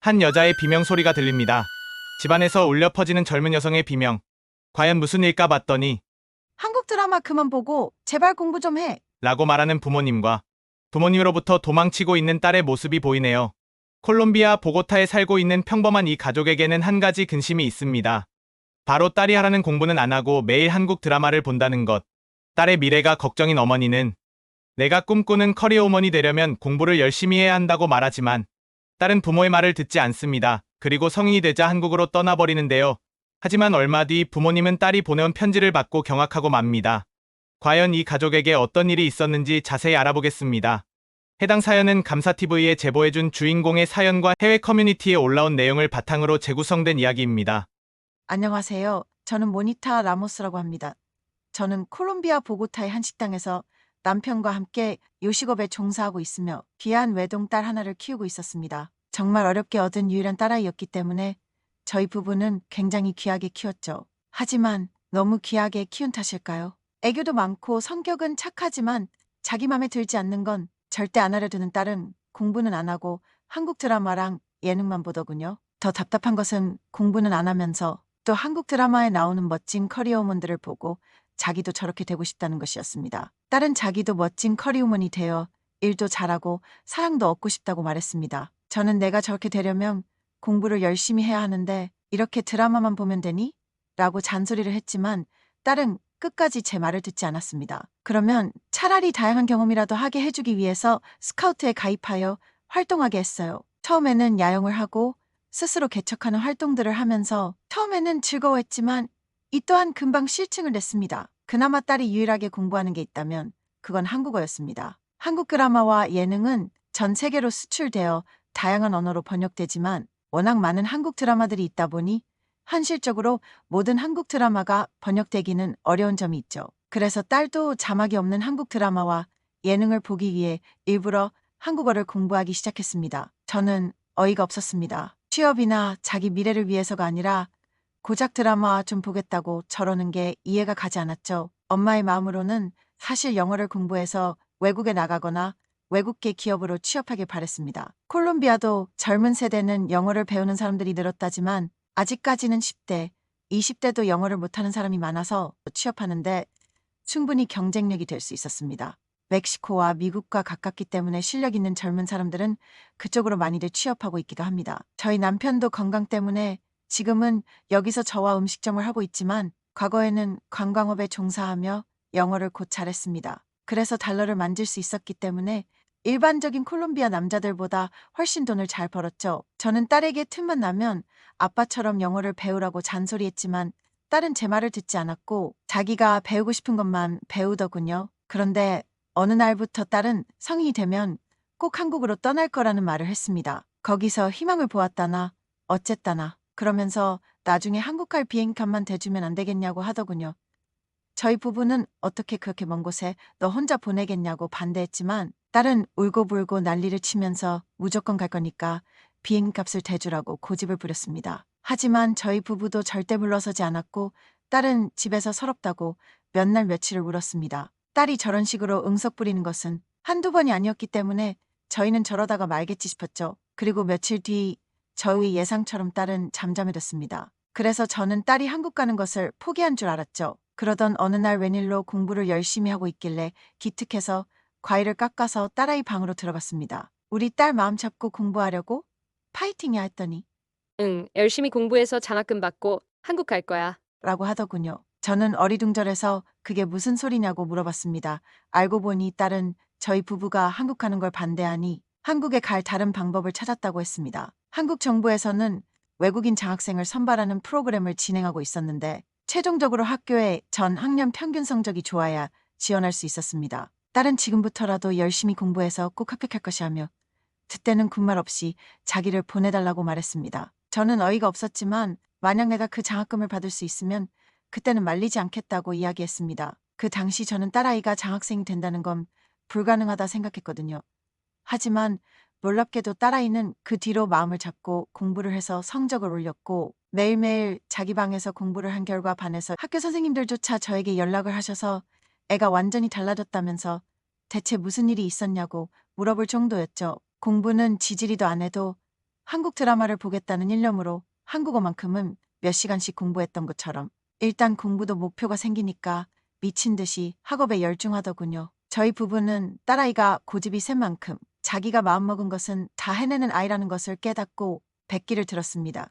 한 여자의 비명 소리가 들립니다. 집안에서 울려 퍼지는 젊은 여성의 비명. 과연 무슨 일까 봤더니 한국 드라마 그만 보고 제발 공부 좀 해. 라고 말하는 부모님과 부모님으로부터 도망치고 있는 딸의 모습이 보이네요. 콜롬비아 보고타에 살고 있는 평범한 이 가족에게는 한 가지 근심이 있습니다. 바로 딸이 하라는 공부는 안 하고 매일 한국 드라마를 본다는 것. 딸의 미래가 걱정인 어머니는 내가 꿈꾸는 커리어 우먼이 되려면 공부를 열심히 해야 한다고 말하지만 딸은 부모의 말을 듣지 않습니다. 그리고 성인이 되자 한국으로 떠나버리는데요. 하지만 얼마 뒤 부모님은 딸이 보내온 편지를 받고 경악하고 맙니다. 과연 이 가족에게 어떤 일이 있었는지 자세히 알아보겠습니다. 해당 사연은 감사TV에 제보해준 주인공의 사연과 해외 커뮤니티에 올라온 내용을 바탕으로 재구성된 이야기입니다. 안녕하세요. 저는 모니타 라모스라고 합니다. 저는 콜롬비아 보고타의 한 식당에서 남편과 함께 요식업에 종사하고 있으며 귀한 외동딸 하나를 키우고 있었습니다. 정말 어렵게 얻은 유일한 딸아이였기 때문에 저희 부부는 굉장히 귀하게 키웠죠. 하지만 너무 귀하게 키운 탓일까요? 애교도 많고 성격은 착하지만 자기 맘에 들지 않는 건 절대 안 하려 드는 딸은 공부는 안 하고 한국 드라마랑 예능만 보더군요. 더 답답한 것은 공부는 안 하면서 또 한국 드라마에 나오는 멋진 커리어우먼들을 보고 자기도 저렇게 되고 싶다는 것이었습니다. 딸은 자기도 멋진 커리우먼이 되어 일도 잘하고 사랑도 얻고 싶다고 말했습니다. 저는 내가 저렇게 되려면 공부를 열심히 해야 하는데 이렇게 드라마만 보면 되니? 라고 잔소리를 했지만 딸은 끝까지 제 말을 듣지 않았습니다. 그러면 차라리 다양한 경험이라도 하게 해주기 위해서 스카우트에 가입하여 활동하게 했어요. 처음에는 야영을 하고 스스로 개척하는 활동들을 하면서 처음에는 즐거워했지만 이 또한 금방 실증을 냈습니다. 그나마 딸이 유일하게 공부하는 게 있다면 그건 한국어였습니다. 한국 드라마와 예능은 전 세계로 수출되어 다양한 언어로 번역되지만 워낙 많은 한국 드라마들이 있다 보니 현실적으로 모든 한국 드라마가 번역되기는 어려운 점이 있죠. 그래서 딸도 자막이 없는 한국 드라마와 예능을 보기 위해 일부러 한국어를 공부하기 시작했습니다. 저는 어이가 없었습니다. 취업이나 자기 미래를 위해서가 아니라 고작 드라마 좀 보겠다고 저러는 게 이해가 가지 않았죠. 엄마의 마음으로는 사실 영어를 공부해서 외국에 나가거나 외국계 기업으로 취업하길 바랬습니다. 콜롬비아도 젊은 세대는 영어를 배우는 사람들이 늘었다지만 아직까지는 10대, 20대도 영어를 못하는 사람이 많아서 취업하는데 충분히 경쟁력이 될 수 있었습니다. 멕시코와 미국과 가깝기 때문에 실력 있는 젊은 사람들은 그쪽으로 많이들 취업하고 있기도 합니다. 저희 남편도 건강 때문에 지금은 여기서 저와 음식점을 하고 있지만 과거에는 관광업에 종사하며 영어를 곧 잘했습니다. 그래서 달러를 만질 수 있었기 때문에 일반적인 콜롬비아 남자들보다 훨씬 돈을 잘 벌었죠. 저는 딸에게 틈만 나면 아빠처럼 영어를 배우라고 잔소리했지만 딸은 제 말을 듣지 않았고 자기가 배우고 싶은 것만 배우더군요. 그런데 어느 날부터 딸은 성인이 되면 꼭 한국으로 떠날 거라는 말을 했습니다. 거기서 희망을 보았다나 어쨌다나 그러면서 나중에 한국 갈 비행값만 대주면 안 되겠냐고 하더군요. 저희 부부는 어떻게 그렇게 먼 곳에 너 혼자 보내겠냐고 반대했지만 딸은 울고불고 난리를 치면서 무조건 갈 거니까 비행값을 대주라고 고집을 부렸습니다. 하지만 저희 부부도 절대 물러서지 않았고 딸은 집에서 서럽다고 몇 날 며칠을 울었습니다. 딸이 저런 식으로 응석 부리는 것은 한두 번이 아니었기 때문에 저희는 저러다가 말겠지 싶었죠. 그리고 며칠 뒤 저희 예상처럼 딸은 잠잠해졌습니다. 그래서 저는 딸이 한국 가는 것을 포기한 줄 알았죠. 그러던 어느 날 웬일로 공부를 열심히 하고 있길래 기특해서 과일을 깎아서 딸아이 방으로 들어갔습니다. 우리 딸 마음 잡고 공부하려고? 파이팅이야 했더니 응, 열심히 공부해서 장학금 받고 한국 갈 거야. 라고 하더군요. 저는 어리둥절해서 그게 무슨 소리냐고 물어봤습니다. 알고 보니 딸은 저희 부부가 한국 가는 걸 반대하니 한국에 갈 다른 방법을 찾았다고 했습니다. 한국 정부에서는 외국인 장학생을 선발하는 프로그램을 진행하고 있었는데 최종적으로 학교의 전 학년 평균 성적이 좋아야 지원할 수 있었습니다. 딸은 지금부터라도 열심히 공부해서 꼭 합격할 것이라며 그때는 군말 없이 자기를 보내달라고 말했습니다. 저는 어이가 없었지만 만약 내가 그 장학금을 받을 수 있으면 그때는 말리지 않겠다고 이야기했습니다. 그 당시 저는 딸아이가 장학생이 된다는 건 불가능하다 생각했거든요. 하지만 놀랍게도 딸아이는 그 뒤로 마음을 잡고 공부를 해서 성적을 올렸고 매일매일 자기 방에서 공부를 한 결과 반에서 학교 선생님들조차 저에게 연락을 하셔서 애가 완전히 달라졌다면서 대체 무슨 일이 있었냐고 물어볼 정도였죠. 공부는 지지리도 안 해도 한국 드라마를 보겠다는 일념으로 한국어만큼은 몇 시간씩 공부했던 것처럼 일단 공부도 목표가 생기니까 미친 듯이 학업에 열중하더군요. 저희 부부는 딸아이가 고집이 센 만큼 자기가 마음먹은 것은 다 해내는 아이라는 것을 깨닫고 백기를 들었습니다.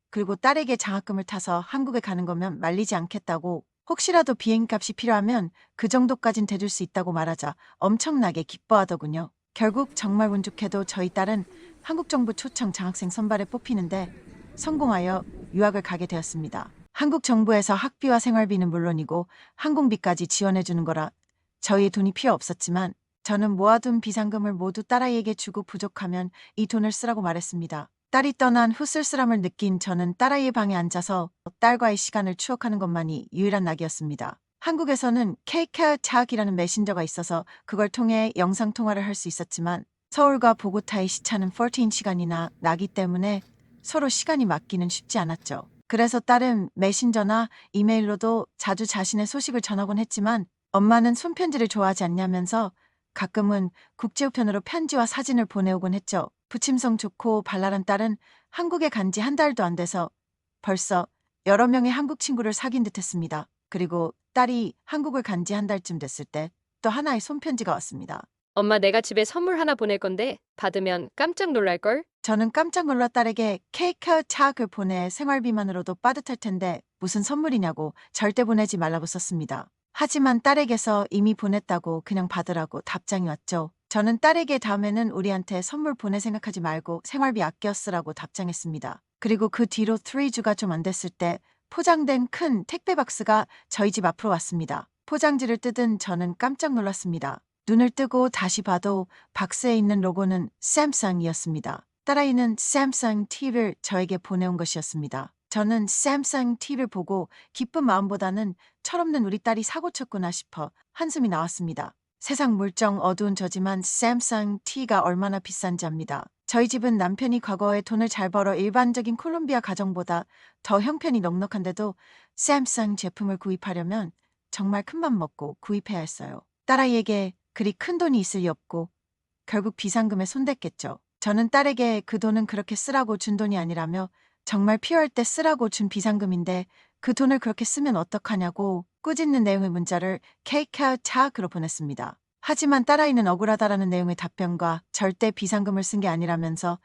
그리고 딸에게 장학금을 타서 한국에 가는 거면 말리지 않겠다고, 혹시라도 비행값이 필요하면 그 정도까진 대줄 수 있다고 말하자 엄청나게 기뻐하더군요. 결국 정말 운 좋게도 저희 딸은 한국 정부 초청 장학생 선발에 뽑히는데 성공하여 유학을 가게 되었습니다. 한국 정부에서 학비와 생활비는 물론이고 항공비까지 지원해주는 거라 저희의 돈이 필요 없었지만 저는 모아둔 비상금을 모두 딸아이에게 주고 부족하면 이 돈을 쓰라고 말했습니다. 딸이 떠난 후 쓸쓸함을 느낀 저는 딸아이의 방에 앉아서 딸과의 시간을 추억하는 것만이 유일한 낙이었습니다. 한국에서는 KakaoTalk이라는 메신저가 있어서 그걸 통해 영상통화를 할 수 있었지만 서울과 보고타의 시차는 14시간이나 나기 때문에 서로 시간이 맞기는 쉽지 않았죠. 그래서 딸은 메신저나 이메일로도 자주 자신의 소식을 전하곤 했지만 엄마는 손편지를 좋아하지 않냐면서 가끔은 국제우편으로 편지와 사진을 보내오곤 했죠. 부침성 좋고 발랄한 딸은 한국에 간 지 한 달도 안 돼서 벌써 여러 명의 한국 친구를 사귄 듯 했습니다. 그리고 딸이 한국을 간 지 한 달쯤 됐을 때 또 하나의 손편지가 왔습니다. 엄마, 내가 집에 선물 하나 보낼 건데 받으면 깜짝 놀랄걸? 저는 깜짝 놀라 딸에게 케이크착을 보내 생활비만으로도 빠듯할 텐데 무슨 선물이냐고 절대 보내지 말라고 썼습니다. 하지만 딸에게서 이미 보냈다고 그냥 받으라고 답장이 왔죠. 저는 딸에게 다음에는 우리한테 선물 보낼 생각하지 말고 생활비 아껴 쓰라고 답장했습니다. 그리고 그 뒤로 3주가 좀 안 됐을 때 포장된 큰 택배 박스가 저희 집 앞으로 왔습니다. 포장지를 뜯은 저는 깜짝 놀랐습니다. 눈을 뜨고 다시 봐도 박스에 있는 로고는 샘상이었습니다. 딸아이는 샘상 TV를 저에게 보내온 것이었습니다. 저는 샘상 TV를 보고 기쁜 마음보다는 철없는 우리 딸이 사고쳤구나 싶어 한숨이 나왔습니다. 세상 물정 어두운 저지만 샘상 T가 얼마나 비싼지 압니다. 저희 집은 남편이 과거에 돈을 잘 벌어 일반적인 콜롬비아 가정보다 더 형편이 넉넉한데도 샘상 제품을 구입하려면 정말 큰맘 먹고 구입해야 했어요. 딸아이에게 그리 큰 돈이 있을 리 없고 결국 비상금에 손댔겠죠. 저는 딸에게 그 돈은 그렇게 쓰라고 준 돈이 아니라며 정말 필요할 때 쓰라고 준 비상금인데 그 돈을 그렇게 쓰면 어떡하냐고 꾸짖는 내용의 문자를 케이크아웃착으로 보냈습니다. 하지만 딸아이는 억울하다라는 내용의 답변과 절대 비상금을 쓴 게 아니라면서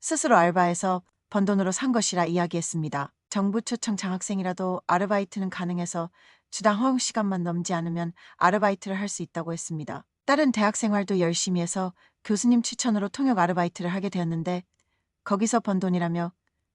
스스로 알바해서 번 돈으로 산 것이라 이야기했습니다. 정부 초청 장학생이라도 아르바이트는 가능해서 주당 허용 시간만 넘지 않으면 아르바이트를 할 수 있다고 했습니다. 딸은 대학 생활도 열심히 해서 교수님 추천으로 통역 아르바이트를 하게 되었는데 거기서 번 돈이라며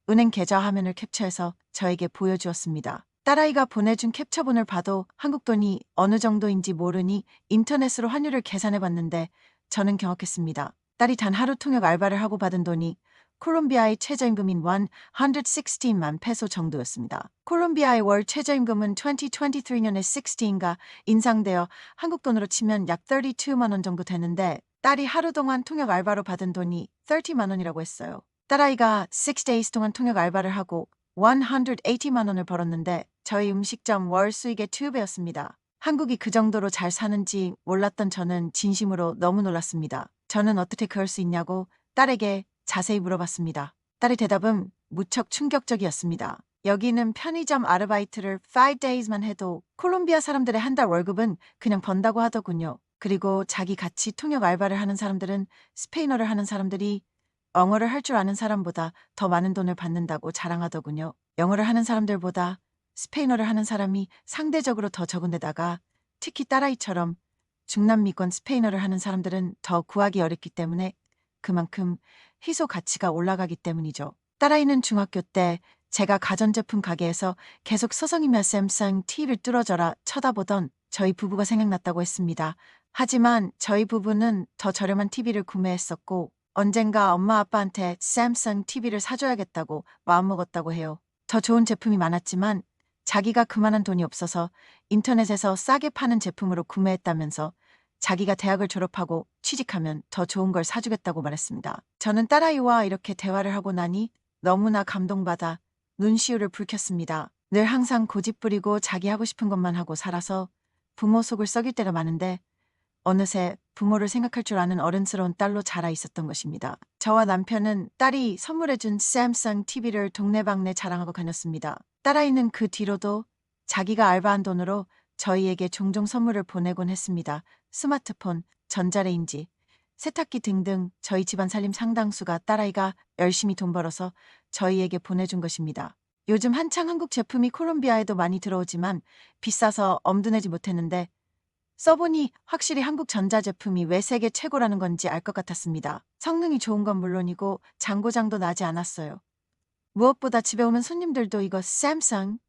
은행 계좌 화면을 캡처해서 저에게 보여주었습니다. 딸아이가 보내준 캡처본을 봐도 한국 돈이 어느 정도인지 모르니 인터넷으로 환율을 계산해봤는데 저는 경악했습니다. 딸이 단 하루 통역 알바를 하고 받은 돈이 콜롬비아의 최저임금인 116만 페소 정도였습니다. 콜롬비아의 월 최저임금은 2023년에 60인가 인상되어 한국 돈으로 치면 약 32만 원 정도 되는데 딸이 하루 동안 통역 알바로 받은 돈이 30만 원이라고 했어요. 딸아이가 6days 동안 통역 알바를 하고 180만 원을 벌었는데 저희 음식점 월 수익의 2배였습니다. 한국이 그 정도로 잘 사는지 몰랐던 저는 진심으로 너무 놀랐습니다. 저는 어떻게 그럴 수 있냐고 딸에게 자세히 물어봤습니다. 딸의 대답은 무척 충격적이었습니다. 여기는 편의점 아르바이트를 5days만 해도 콜롬비아 사람들의 한 달 월급은 그냥 번다고 하더군요. 그리고 자기 같이 통역 알바를 하는 사람들은 스페인어를 하는 사람들이 영어를 할 줄 아는 사람보다 더 많은 돈을 받는다고 자랑하더군요. 영어를 하는 사람들보다 스페인어를 하는 사람이 상대적으로 더 적은데다가 특히 딸아이처럼 중남미권 스페인어를 하는 사람들은 더 구하기 어렵기 때문에 그만큼 희소 가치가 올라가기 때문이죠. 딸아이는 중학교 때 제가 가전제품 가게에서 계속 서성이며 샘상 TV를 뚫어져라 쳐다보던 저희 부부가 생각났다고 했습니다. 하지만 저희 부부는 더 저렴한 TV를 구매했었고 언젠가 엄마 아빠한테 샘상 TV를 사줘야겠다고 마음먹었다고 해요. 더 좋은 제품이 많았지만 자기가 그만한 돈이 없어서 인터넷에서 싸게 파는 제품으로 구매했다면서 자기가 대학을 졸업하고 취직하면 더 좋은 걸 사주겠다고 말했습니다. 저는 딸아이와 이렇게 대화를 하고 나니 너무나 감동받아 눈시울을 붉혔습니다. 늘 항상 고집부리고 자기 하고 싶은 것만 하고 살아서 부모 속을 썩일 때가 많은데 어느새 부모를 생각할 줄 아는 어른스러운 딸로 자라 있었던 것입니다. 저와 남편은 딸이 선물해준 샘성 TV를 동네방네 자랑하고 다녔습니다. 딸아이는 그 뒤로도 자기가 알바한 돈으로 저희에게 종종 선물을 보내곤 했습니다. 스마트폰, 전자레인지, 세탁기 등등 저희 집안 살림 상당수가 딸아이가 열심히 돈 벌어서 저희에게 보내준 것입니다. 요즘 한창 한국 제품이 콜롬비아에도 많이 들어오지만 비싸서 엄두내지 못했는데 써보니 확실히 한국 전자제품이 왜 세계 최고라는 건지 알 것 같았습니다. 성능이 좋은 건 물론이고 장고장도 나지 않았어요. 무엇보다 집에 오면 손님들도 이거 샘성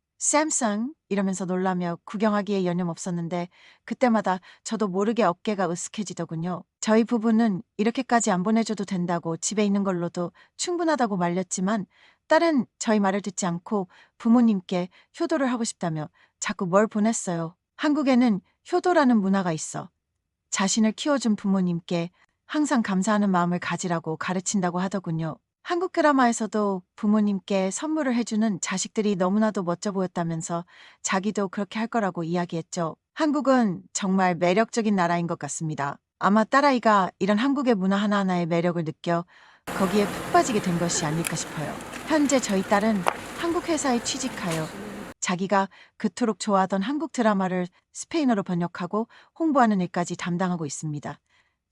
이러면서 놀라며 구경하기에 여념없었는데 그때마다 저도 모르게 어깨가 으쓱해지더군요. 저희 부부는 이렇게까지 안 보내줘도 된다고 집에 있는 걸로도 충분하다고 말렸지만 딸은 저희 말을 듣지 않고 부모님께 효도를 하고 싶다며 자꾸 뭘 보냈어요. 한국에는 효도라는 문화가 있어 자신을 키워준 부모님께 항상 감사하는 마음을 가지라고 가르친다고 하더군요. 한국 드라마에서도 부모님께 선물을 해주는 자식들이 너무나도 멋져 보였다면서 자기도 그렇게 할 거라고 이야기했죠. 한국은 정말 매력적인 나라인 것 같습니다. 아마 딸아이가 이런 한국의 문화 하나하나의 매력을 느껴 거기에 푹 빠지게 된 것이 아닐까 싶어요. 현재 저희 딸은 한국 회사에 취직하여 자기가 그토록 좋아하던 한국 드라마를 스페인어로 번역하고 홍보하는 일까지 담당하고 있습니다.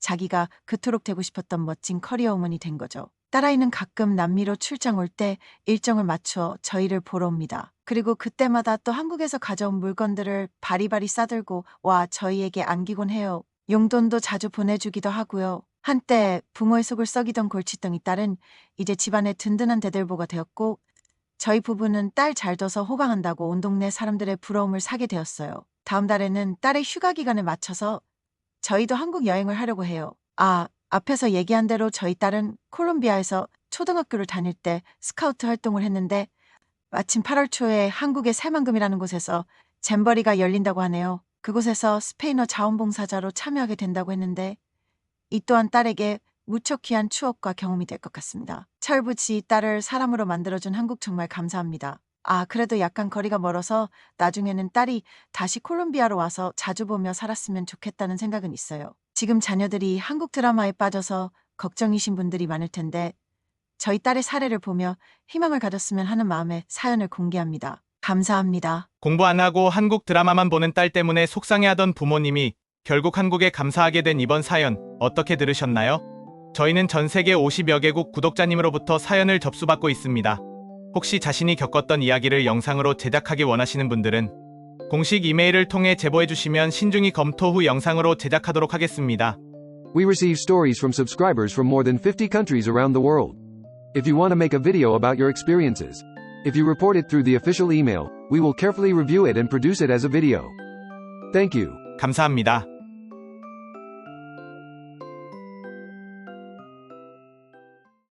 자기가 그토록 되고 싶었던 멋진 커리어 우먼이 된 거죠. 딸아이는 가끔 남미로 출장 올 때 일정을 맞춰 저희를 보러 옵니다. 그리고 그때마다 또 한국에서 가져온 물건들을 바리바리 싸들고 와 저희에게 안기곤 해요. 용돈도 자주 보내주기도 하고요. 한때 부모의 속을 썩이던 골칫덩이 딸은 이제 집안의 든든한 대들보가 되었고 저희 부부는 딸 잘 둬서 호강한다고 온 동네 사람들의 부러움을 사게 되었어요. 다음 달에는 딸의 휴가 기간에 맞춰서 저희도 한국 여행을 하려고 해요. 앞에서 얘기한 대로 저희 딸은 콜롬비아에서 초등학교를 다닐 때 스카우트 활동을 했는데 마침 8월 초에 한국의 새만금이라는 곳에서 잼버리가 열린다고 하네요. 그곳에서 스페인어 자원봉사자로 참여하게 된다고 했는데 이 또한 딸에게 무척 귀한 추억과 경험이 될 것 같습니다. 철부지 딸을 사람으로 만들어준 한국 정말 감사합니다. 그래도 약간 거리가 멀어서 나중에는 딸이 다시 콜롬비아로 와서 자주 보며 살았으면 좋겠다는 생각은 있어요. 지금 자녀들이 한국 드라마에 빠져서 걱정이신 분들이 많을 텐데 저희 딸의 사례를 보며 희망을 가졌으면 하는 마음에 사연을 공개합니다. 감사합니다. 공부 안 하고 한국 드라마만 보는 딸 때문에 속상해하던 부모님이 결국 한국에 감사하게 된 이번 사연 어떻게 들으셨나요? 저희는 전 세계 50여 개국 구독자님으로부터 사연을 접수받고 있습니다. 혹시 자신이 겪었던 이야기를 영상으로 제작하기 원하시는 분들은 공식 이메일을 통해 제보해주시면 신중히 검토 후 영상으로 제작하도록 하겠습니다. We receive stories from subscribers from more than 50 countries around the world. If you want to make a video about your experiences, if you report it through the official email, we will carefully review it and produce it as a video. Thank you. 감사합니다.